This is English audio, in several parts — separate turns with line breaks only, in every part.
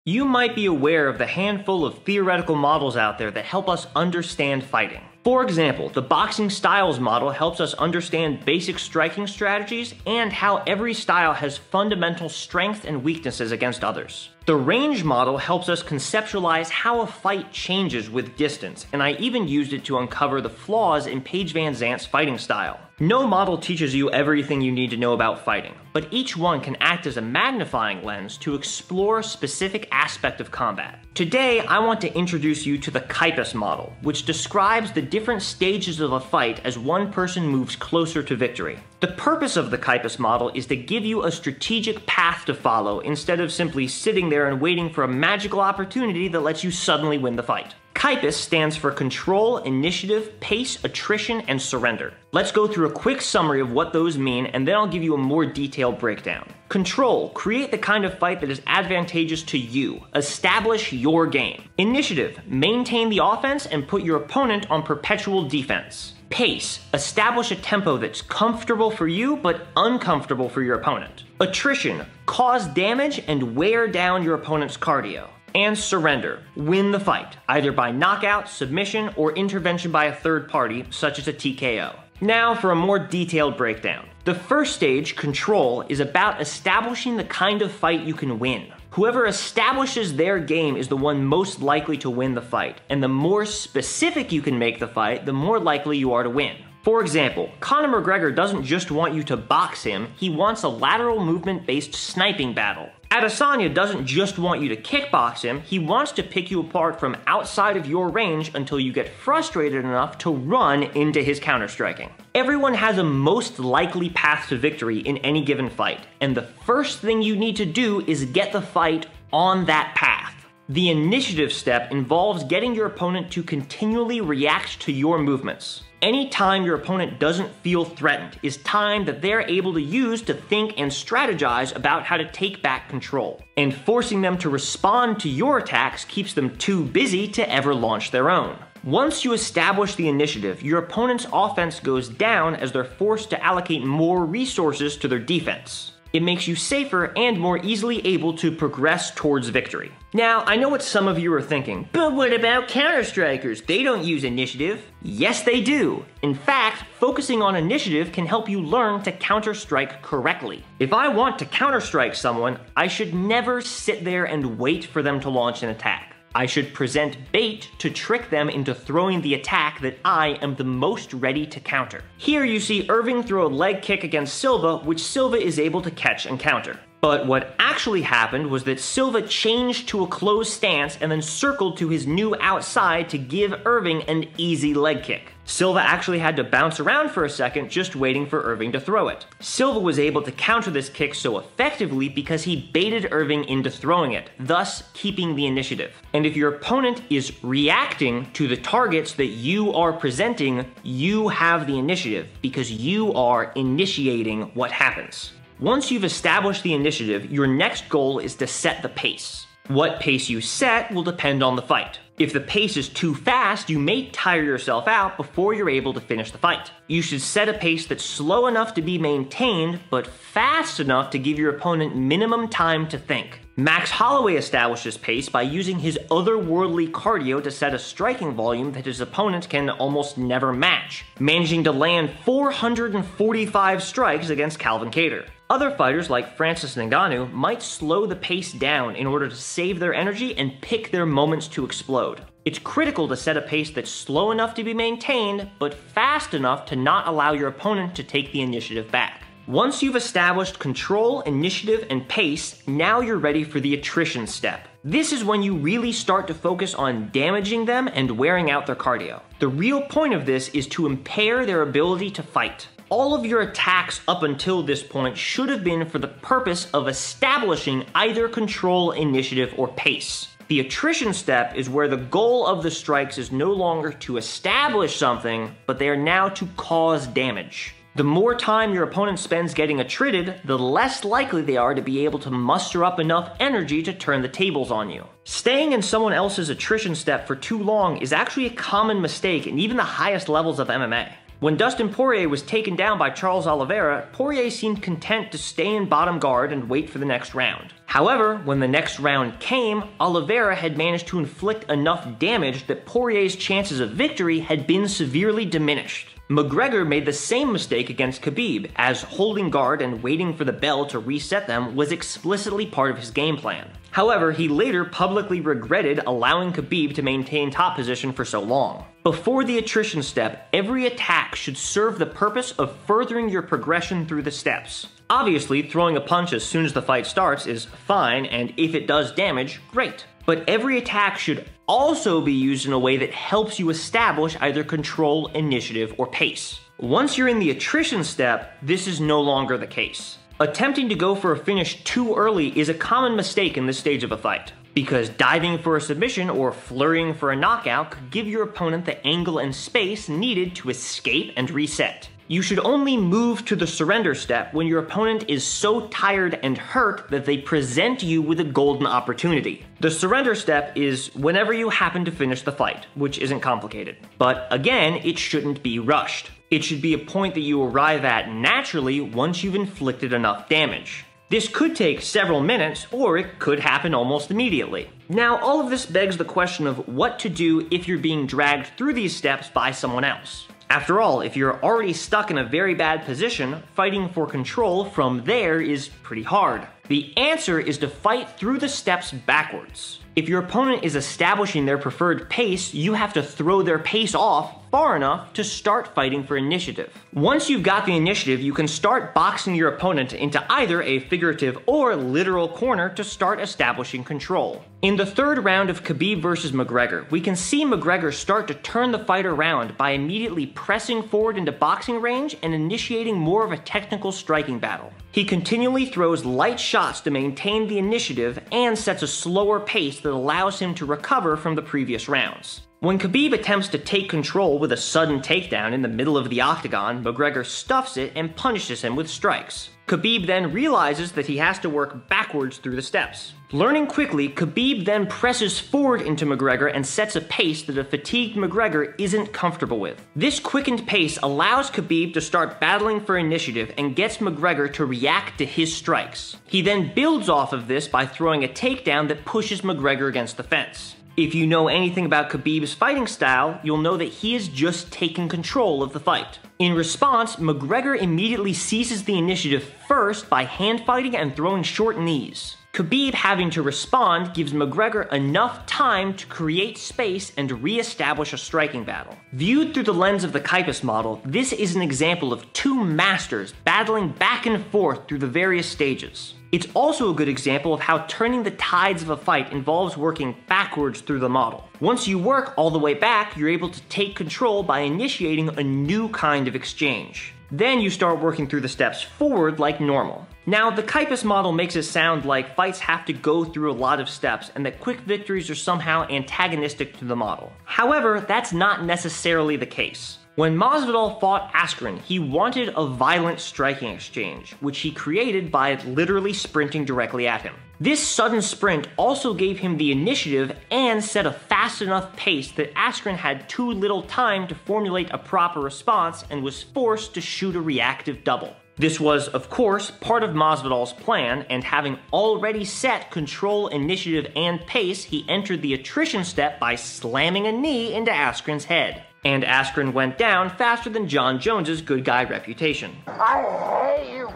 You might be aware of the handful of theoretical models out there that help us understand fighting. For example, the boxing styles model helps us understand basic striking strategies and how every style has fundamental strengths and weaknesses against others. The range model helps us conceptualize how a fight changes with distance, and I even used it to uncover the flaws in Paige Van Zant's fighting style. No model teaches you everything you need to know about fighting, but each one can act as a magnifying lens to explore a specific aspect of combat. Today, I want to introduce you to the C.I.P.A.S model, which describes the different stages of a fight as one person moves closer to victory. The purpose of the C.I.P.A.S model is to give you a strategic path to follow instead of simply sitting there and waiting for a magical opportunity that lets you suddenly win the fight. C.I.P.A.S stands for Control, Initiative, Pace, Attrition, and Surrender. Let's go through a quick summary of what those mean, and then I'll give you a more detailed breakdown. Control, create the kind of fight that is advantageous to you. Establish your game. Initiative, maintain the offense and put your opponent on perpetual defense. Pace, establish a tempo that's comfortable for you but uncomfortable for your opponent. Attrition, cause damage and wear down your opponent's cardio. And surrender, win the fight, either by knockout, submission, or intervention by a third party, such as a TKO. Now for a more detailed breakdown. The first stage, Control, is about establishing the kind of fight you can win. Whoever establishes their game is the one most likely to win the fight, and the more specific you can make the fight, the more likely you are to win. For example, Conor McGregor doesn't just want you to box him, he wants a lateral movement-based sniping battle. Adesanya doesn't just want you to kickbox him, he wants to pick you apart from outside of your range until you get frustrated enough to run into his counter-striking. Everyone has a most likely path to victory in any given fight, and the first thing you need to do is get the fight on that path. The initiative step involves getting your opponent to continually react to your movements. Any time your opponent doesn't feel threatened is time that they're able to use to think and strategize about how to take back control. And forcing them to respond to your attacks keeps them too busy to ever launch their own. Once you establish the initiative, your opponent's offense goes down as they're forced to allocate more resources to their defense. It makes you safer and more easily able to progress towards victory. Now, I know what some of you are thinking, but what about counter-strikers? They don't use initiative. Yes, they do. In fact, focusing on initiative can help you learn to counter-strike correctly. If I want to counter-strike someone, I should never sit there and wait for them to launch an attack. I should present bait to trick them into throwing the attack that I am the most ready to counter. Here you see Irving throw a leg kick against Silva, which Silva is able to catch and counter. But what actually happened was that Silva changed to a closed stance and then circled to his new outside to give Irving an easy leg kick. Silva actually had to bounce around for a second just waiting for Irving to throw it. Silva was able to counter this kick so effectively because he baited Irving into throwing it, thus keeping the initiative. And if your opponent is reacting to the targets that you are presenting, you have the initiative because you are initiating what happens. Once you've established the initiative, your next goal is to set the pace. What pace you set will depend on the fight. If the pace is too fast, you may tire yourself out before you're able to finish the fight. You should set a pace that's slow enough to be maintained, but fast enough to give your opponent minimum time to think. Max Holloway establishes pace by using his otherworldly cardio to set a striking volume that his opponent can almost never match, managing to land 445 strikes against Calvin Kattar. Other fighters like Francis Ngannou might slow the pace down in order to save their energy and pick their moments to explode. It's critical to set a pace that's slow enough to be maintained, but fast enough to not allow your opponent to take the initiative back. Once you've established control, initiative, and pace, now you're ready for the attrition step. This is when you really start to focus on damaging them and wearing out their cardio. The real point of this is to impair their ability to fight. All of your attacks up until this point should have been for the purpose of establishing either control, initiative, or pace. The attrition step is where the goal of the strikes is no longer to establish something, but they are now to cause damage. The more time your opponent spends getting attrited, the less likely they are to be able to muster up enough energy to turn the tables on you. Staying in someone else's attrition step for too long is actually a common mistake in even the highest levels of MMA. When Dustin Poirier was taken down by Charles Oliveira, Poirier seemed content to stay in bottom guard and wait for the next round. However, when the next round came, Oliveira had managed to inflict enough damage that Poirier's chances of victory had been severely diminished. McGregor made the same mistake against Khabib, as holding guard and waiting for the bell to reset them was explicitly part of his game plan. However, he later publicly regretted allowing Khabib to maintain top position for so long. Before the attrition step, every attack should serve the purpose of furthering your progression through the steps. Obviously, throwing a punch as soon as the fight starts is fine, and if it does damage, great. But every attack should also be used in a way that helps you establish either control, initiative, or pace. Once you're in the attrition step, this is no longer the case. Attempting to go for a finish too early is a common mistake in this stage of a fight, because diving for a submission or flurrying for a knockout could give your opponent the angle and space needed to escape and reset. You should only move to the surrender step when your opponent is so tired and hurt that they present you with a golden opportunity. The surrender step is whenever you happen to finish the fight, which isn't complicated. But again, it shouldn't be rushed. It should be a point that you arrive at naturally once you've inflicted enough damage. This could take several minutes, or it could happen almost immediately. Now, all of this begs the question of what to do if you're being dragged through these steps by someone else. After all, if you're already stuck in a very bad position, fighting for control from there is pretty hard. The answer is to fight through the steps backwards. If your opponent is establishing their preferred pace, you have to throw their pace off far enough to start fighting for initiative. Once you've got the initiative, you can start boxing your opponent into either a figurative or literal corner to start establishing control. In the third round of Khabib versus McGregor, we can see McGregor start to turn the fight around by immediately pressing forward into boxing range and initiating more of a technical striking battle. He continually throws light shots to maintain the initiative and sets a slower pace that allows him to recover from the previous rounds. When Khabib attempts to take control with a sudden takedown in the middle of the octagon, McGregor stuffs it and punishes him with strikes. Khabib then realizes that he has to work backwards through the steps. Learning quickly, Khabib then presses forward into McGregor and sets a pace that a fatigued McGregor isn't comfortable with. This quickened pace allows Khabib to start battling for initiative and gets McGregor to react to his strikes. He then builds off of this by throwing a takedown that pushes McGregor against the fence. If you know anything about Khabib's fighting style, you'll know that he is just taking control of the fight. In response, McGregor immediately seizes the initiative first by hand fighting and throwing short knees. Khabib having to respond gives McGregor enough time to create space and re-establish a striking battle. Viewed through the lens of the C.I.P.A.S model, this is an example of two masters battling back and forth through the various stages. It's also a good example of how turning the tides of a fight involves working backwards through the model. Once you work all the way back, you're able to take control by initiating a new kind of exchange. Then you start working through the steps forward like normal. Now, the C.I.P.A.S model makes it sound like fights have to go through a lot of steps and that quick victories are somehow antagonistic to the model. However, that's not necessarily the case. When Masvidal fought Askren, he wanted a violent striking exchange, which he created by literally sprinting directly at him. This sudden sprint also gave him the initiative and set a fast enough pace that Askren had too little time to formulate a proper response and was forced to shoot a reactive double. This was, of course, part of Masvidal's plan, and having already set control, initiative, and pace, he entered the attrition step by slamming a knee into Askren's head. And Askren went down faster than John Jones's good guy reputation. I hate you!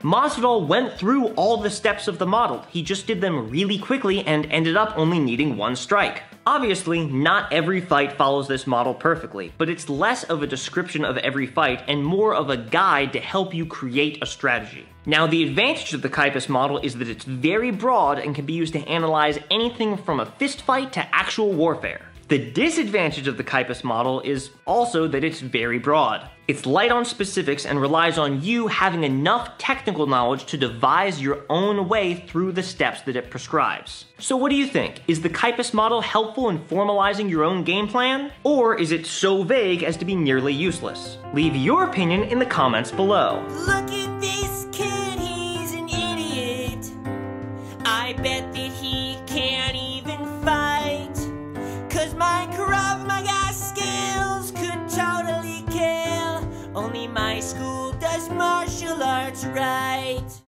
Masvidal went through all the steps of the model. He just did them really quickly and ended up only needing one strike. Obviously, not every fight follows this model perfectly, but it's less of a description of every fight and more of a guide to help you create a strategy. Now, the advantage of the C.I.P.A.S model is that it's very broad and can be used to analyze anything from a fist fight to actual warfare. The disadvantage of the C.I.P.A.S model is also that it's very broad. It's light on specifics and relies on you having enough technical knowledge to devise your own way through the steps that it prescribes. So what do you think? Is the C.I.P.A.S model helpful in formalizing your own game plan? Or is it so vague as to be nearly useless? Leave your opinion in the comments below.
Look at this kid, he's an idiot. I bet that he can't even fight. 'Cause my Krav Maga skills could totally kill. Only my school does martial arts right.